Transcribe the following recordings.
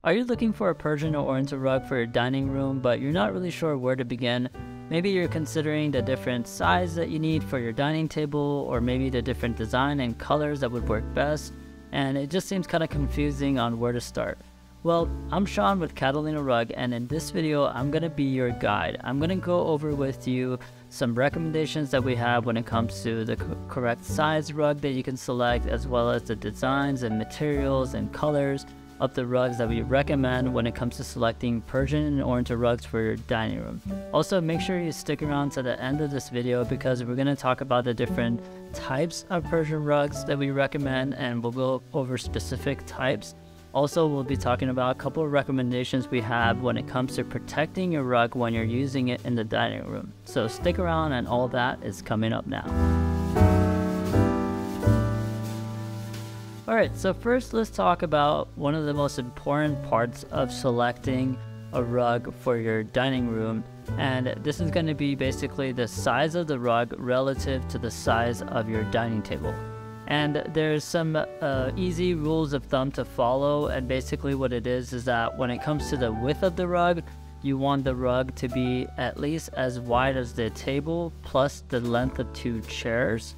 Are you looking for a Persian or Oriental rug for your dining room, but you're not really sure where to begin? Maybe you're considering the different size that you need for your dining table, or maybe the different design and colors that would work best, and it just seems kind of confusing on where to start. Well, I'm Sean with Catalina Rug, and in this video, I'm going to be your guide. I'm going to go over with you some recommendations that we have when it comes to the correct size rug that you can select, as well as the designs and materials and colors of the rugs that we recommend when it comes to selecting Persian and Oriental rugs for your dining room. Also, make sure you stick around to the end of this video because we're going to talk about the different types of Persian rugs that we recommend, and we'll go over specific types. Also, we'll be talking about a couple of recommendations we have when it comes to protecting your rug when you're using it in the dining room. So stick around, and all that is coming up now. Alright, so first let's talk about one of the most important parts of selecting a rug for your dining room, and this is going to be basically the size of the rug relative to the size of your dining table. And there's some easy rules of thumb to follow, and basically what it is that when it comes to the width of the rug, you want the rug to be at least as wide as the table plus the length of 2 chairs.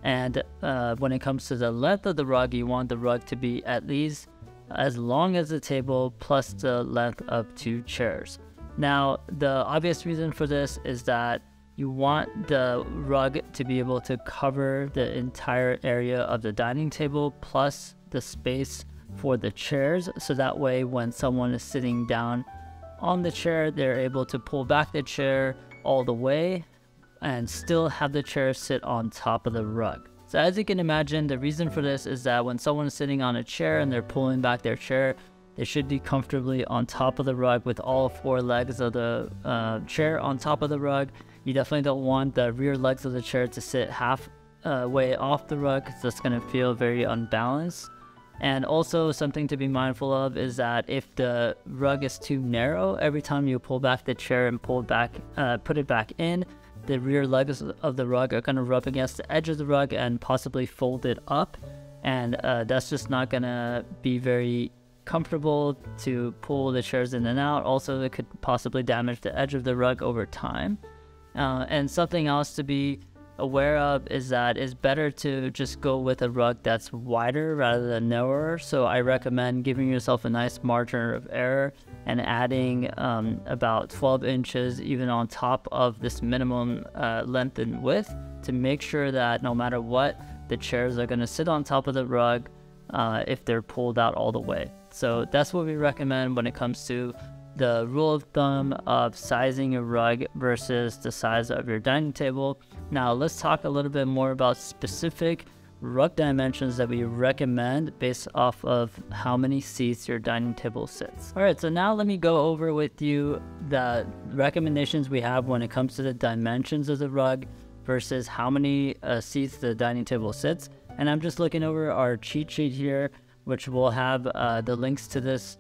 And when it comes to the length of the rug, you want the rug to be at least as long as the table plus the length of 2 chairs. Now, the obvious reason for this is that you want the rug to be able to cover the entire area of the dining table plus the space for the chairs, so that way when someone is sitting down on the chair, they're able to pull back the chair all the way and still have the chair sit on top of the rug. So as you can imagine, the reason for this is that when someone is sitting on a chair and they're pulling back their chair, they should be comfortably on top of the rug with all 4 legs of the chair on top of the rug. You definitely don't want the rear legs of the chair to sit half way off the rug, because that's going to feel very unbalanced. And also something to be mindful of is that if the rug is too narrow, every time you pull back the chair and put it back in, the rear legs of the rug are going to rub against the edge of the rug and possibly fold it up. And that's just not going to be very comfortable to pull the chairs in and out. Also, it could possibly damage the edge of the rug over time. And something else to be aware of is that it's better to just go with a rug that's wider rather than narrower. So I recommend giving yourself a nice margin of error and adding about 12 inches even on top of this minimum length and width to make sure that no matter what, the chairs are going to sit on top of the rug if they're pulled out all the way. So that's what we recommend when it comes to the rule of thumb of sizing a rug versus the size of your dining table. Now let's talk a little bit more about specific rug dimensions that we recommend based off of how many seats your dining table sits. Alright, so now let me go over with you the recommendations we have when it comes to the dimensions of the rug versus how many seats the dining table sits. And I'm just looking over our cheat sheet here, which will have the links to this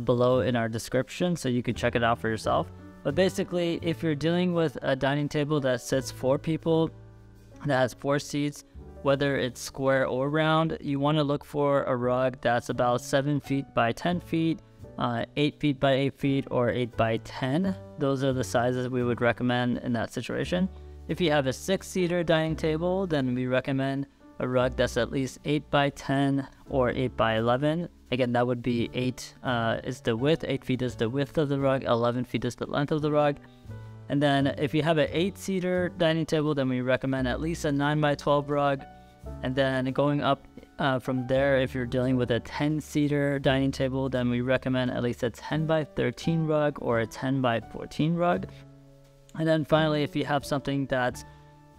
below in our description, so you can check it out for yourself. But basically, if you're dealing with a dining table that sits 4 people, that has 4 seats, whether it's square or round, you want to look for a rug that's about 7 feet by 10 feet, 8 feet by 8 feet, or 8 by 10. Those are the sizes we would recommend in that situation. If you have a 6-seater dining table, then we recommend a rug that's at least 8 by 10 or 8 by 11. Again, that would be 8 is the width, 8 feet is the width of the rug, 11 feet is the length of the rug. And then if you have an 8-seater dining table, then we recommend at least a 9 by 12 rug. And then going up from there, if you're dealing with a 10-seater dining table, then we recommend at least a 10 by 13 rug or a 10 by 14 rug. And then finally, if you have something that's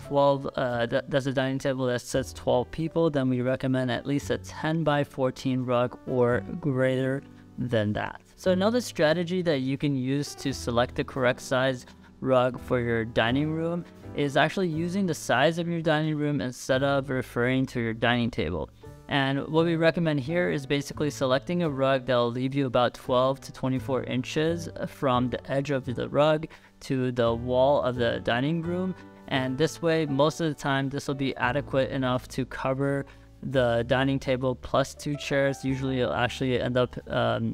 that's a dining table that sits 12 people, then we recommend at least a 10 by 14 rug or greater than that. So another strategy that you can use to select the correct size rug for your dining room is actually using the size of your dining room instead of referring to your dining table. And what we recommend here is basically selecting a rug that will leave you about 12 to 24 inches from the edge of the rug to the wall of the dining room. And this way, most of the time, this will be adequate enough to cover the dining table plus 2 chairs, usually it'll actually end up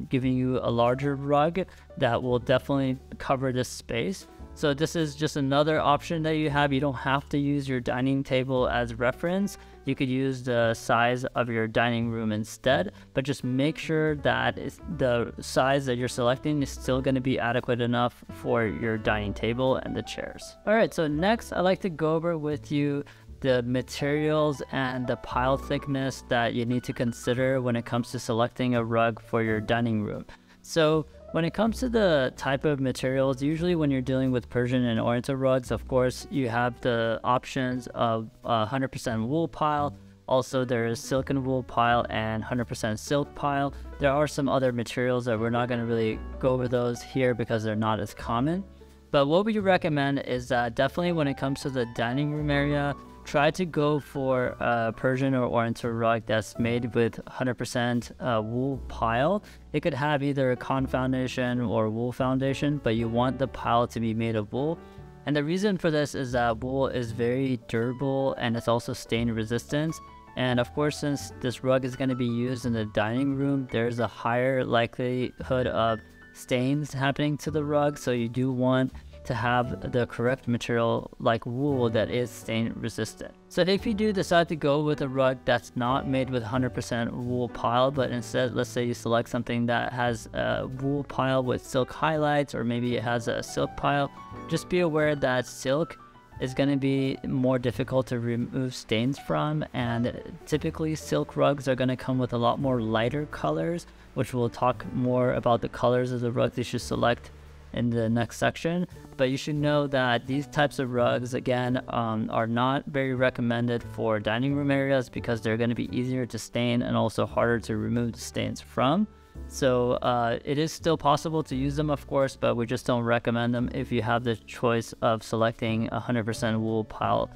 giving you a larger rug that will definitely cover this space. So this is just another option that you have. You don't have to use your dining table as reference. You could use the size of your dining room instead, but just make sure that the size that you're selecting is still going to be adequate enough for your dining table and the chairs. All right, so next I'd like to go over with you the materials and the pile thickness that you need to consider when it comes to selecting a rug for your dining room. So when it comes to the type of materials, usually when you're dealing with Persian and Oriental rugs, of course, you have the options of 100% wool pile. Also, there is silken wool pile and 100% silk pile. There are some other materials that we're not going to really go over those here because they're not as common. But what we recommend is that definitely when it comes to the dining room area, try to go for a Persian or Oriental rug that's made with 100% wool pile. It could have either a cotton foundation or wool foundation, but you want the pile to be made of wool. And the reason for this is that wool is very durable and it's also stain resistant. And of course, since this rug is going to be used in the dining room, there's a higher likelihood of stains happening to the rug. So you do want to have the correct material like wool that is stain resistant. So if you do decide to go with a rug that's not made with 100% wool pile, but instead, let's say you select something that has a wool pile with silk highlights, or maybe it has a silk pile, just be aware that silk is going to be more difficult to remove stains from, and typically silk rugs are going to come with a lot more lighter colors, which we'll talk more about the colors of the rugs you should select in the next section. But you should know that these types of rugs, again, are not very recommended for dining room areas because they're going to be easier to stain and also harder to remove the stains from. So it is still possible to use them, of course, but we just don't recommend them if you have the choice of selecting 100% wool pile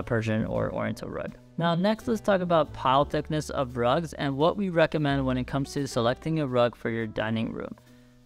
Persian or Oriental rug. Now next, let's talk about pile thickness of rugs and what we recommend when it comes to selecting a rug for your dining room.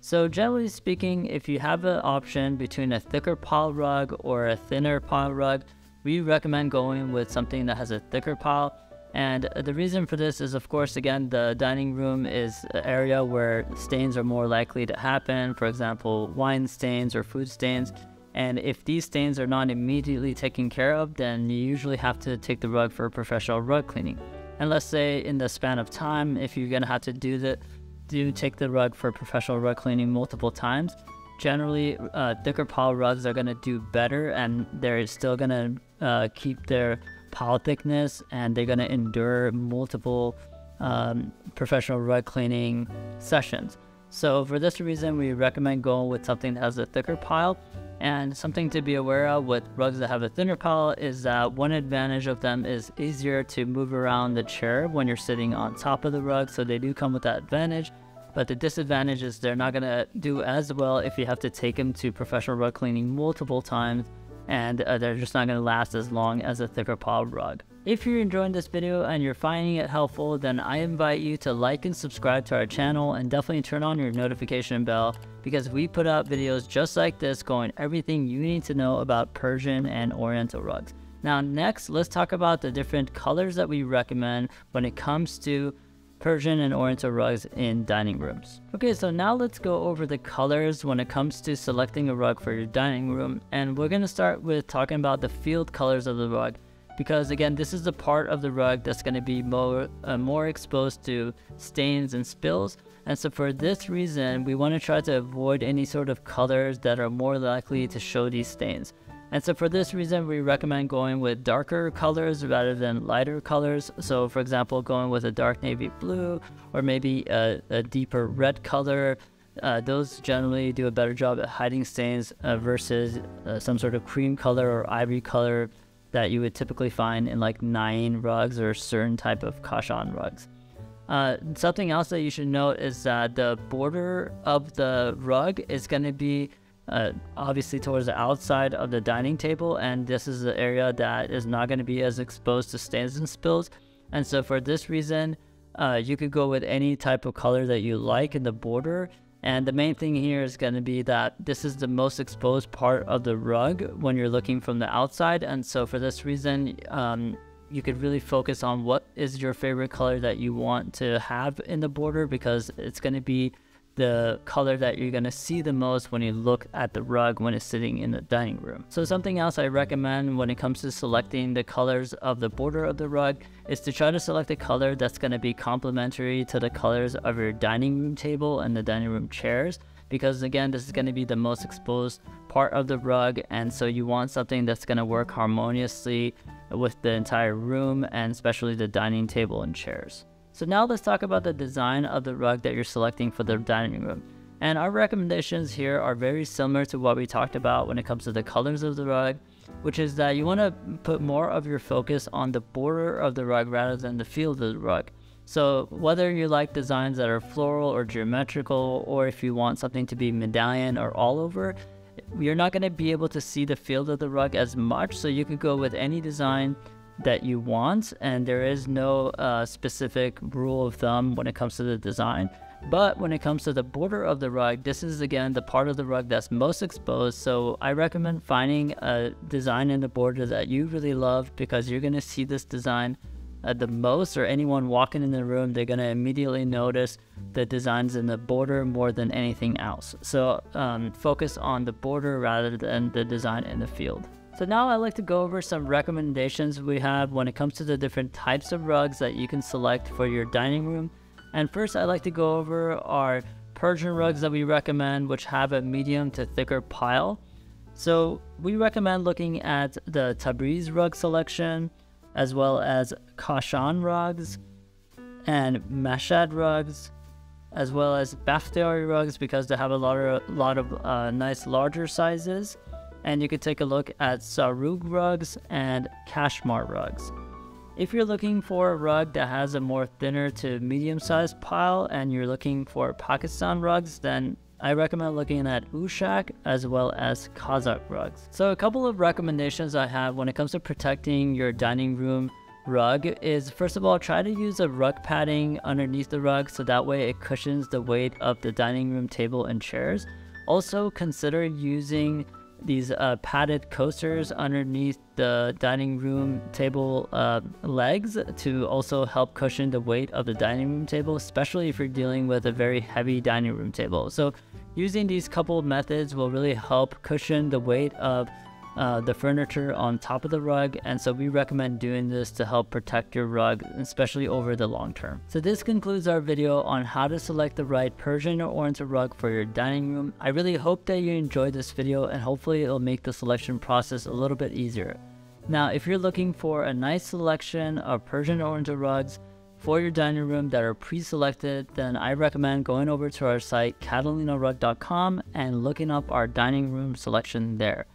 So generally speaking, if you have an option between a thicker pile rug or a thinner pile rug, we recommend going with something that has a thicker pile. And the reason for this is, of course, again, the dining room is an area where stains are more likely to happen. For example, wine stains or food stains. And if these stains are not immediately taken care of, then you usually have to take the rug for professional rug cleaning. And let's say in the span of time, if you're going to have to take the rug for professional rug cleaning multiple times, generally thicker pile rugs are going to do better, and they're still going to keep their pile thickness, and they're going to endure multiple professional rug cleaning sessions. So for this reason, we recommend going with something that has a thicker pile. And something to be aware of with rugs that have a thinner pile is that one advantage of them is easier to move around the chair when you're sitting on top of the rug. So they do come with that advantage. But the disadvantage is they're not going to do as well if you have to take them to professional rug cleaning multiple times, and they're just not going to last as long as a thicker pile rug. If you're enjoying this video and you're finding it helpful, then I invite you to like and subscribe to our channel, and definitely turn on your notification bell, because we put out videos just like this going everything you need to know about Persian and Oriental rugs. Now next, let's talk about the different colors that we recommend when it comes to Persian and Oriental rugs in dining rooms. Okay, so now let's go over the colors when it comes to selecting a rug for your dining room, and we're going to start with talking about the field colors of the rug, because again, this is the part of the rug that's going to be more exposed to stains and spills. And so for this reason, we want to try to avoid any sort of colors that are more likely to show these stains. And so for this reason, we recommend going with darker colors rather than lighter colors. So for example, going with a dark navy blue, or maybe a deeper red color. Those generally do a better job at hiding stains versus some sort of cream color or ivory color that you would typically find in like Nain rugs or certain type of Kashan rugs. Something else that you should note is that the border of the rug is going to be obviously towards the outside of the dining table, and this is the area that is not going to be as exposed to stains and spills. And so for this reason, you could go with any type of color that you like in the border. And the main thing here is going to be that this is the most exposed part of the rug when you're looking from the outside. And so for this reason, you could really focus on what is your favorite color that you want to have in the border, because it's going to be the color that you're going to see the most when you look at the rug when it's sitting in the dining room. So something else I recommend when it comes to selecting the colors of the border of the rug is to try to select a color that's going to be complementary to the colors of your dining room table and the dining room chairs, because again, this is going to be the most exposed part of the rug, and so you want something that's going to work harmoniously with the entire room, and especially the dining table and chairs. So now let's talk about the design of the rug that you're selecting for the dining room. And our recommendations here are very similar to what we talked about when it comes to the colors of the rug, which is that you want to put more of your focus on the border of the rug rather than the feel of the rug. So whether you like designs that are floral or geometrical, or if you want something to be medallion or all over, you're not going to be able to see the feel of the rug as much, so you could go with any design that you want, and there is no specific rule of thumb when it comes to the design. But when it comes to the border of the rug, this is again the part of the rug that's most exposed, so I recommend finding a design in the border that you really love, because you're going to see this design the most, or anyone walking in the room, they're going to immediately notice the designs in the border more than anything else. So focus on the border rather than the design in the field. So now I'd like to go over some recommendations we have when it comes to the different types of rugs that you can select for your dining room. And first, I'd like to go over our Persian rugs that we recommend, which have a medium to thicker pile. So we recommend looking at the Tabriz rug selection, as well as Kashan rugs and Mashhad rugs, as well as Bakhtiyari rugs, because they have a lot of nice larger sizes. And you could take a look at Sarug rugs and Kashmir rugs. If you're looking for a rug that has a more thinner to medium-sized pile and you're looking for Pakistan rugs, then I recommend looking at Ushak as well as Kazakh rugs. So a couple of recommendations I have when it comes to protecting your dining room rug is, first of all, try to use a rug padding underneath the rug, so that way it cushions the weight of the dining room table and chairs. Also consider using these padded coasters underneath the dining room table legs to also help cushion the weight of the dining room table, especially if you're dealing with a very heavy dining room table. So using these couple of methods will really help cushion the weight of the furniture on top of the rug, and so we recommend doing this to help protect your rug, especially over the long term. So this concludes our video on how to select the right Persian or Oriental rug for your dining room. I really hope that you enjoyed this video, and hopefully it'll make the selection process a little bit easier. Now, if you're looking for a nice selection of Persian or Oriental rugs for your dining room that are pre-selected, then I recommend going over to our site catalinarug.com and looking up our dining room selection there.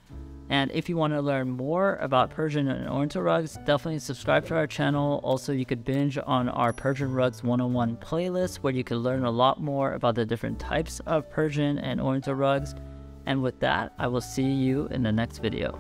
And if you want to learn more about Persian and Oriental rugs, definitely subscribe to our channel. Also, you could binge on our Persian Rugs 101 playlist, where you can learn a lot more about the different types of Persian and Oriental rugs. And with that, I will see you in the next video.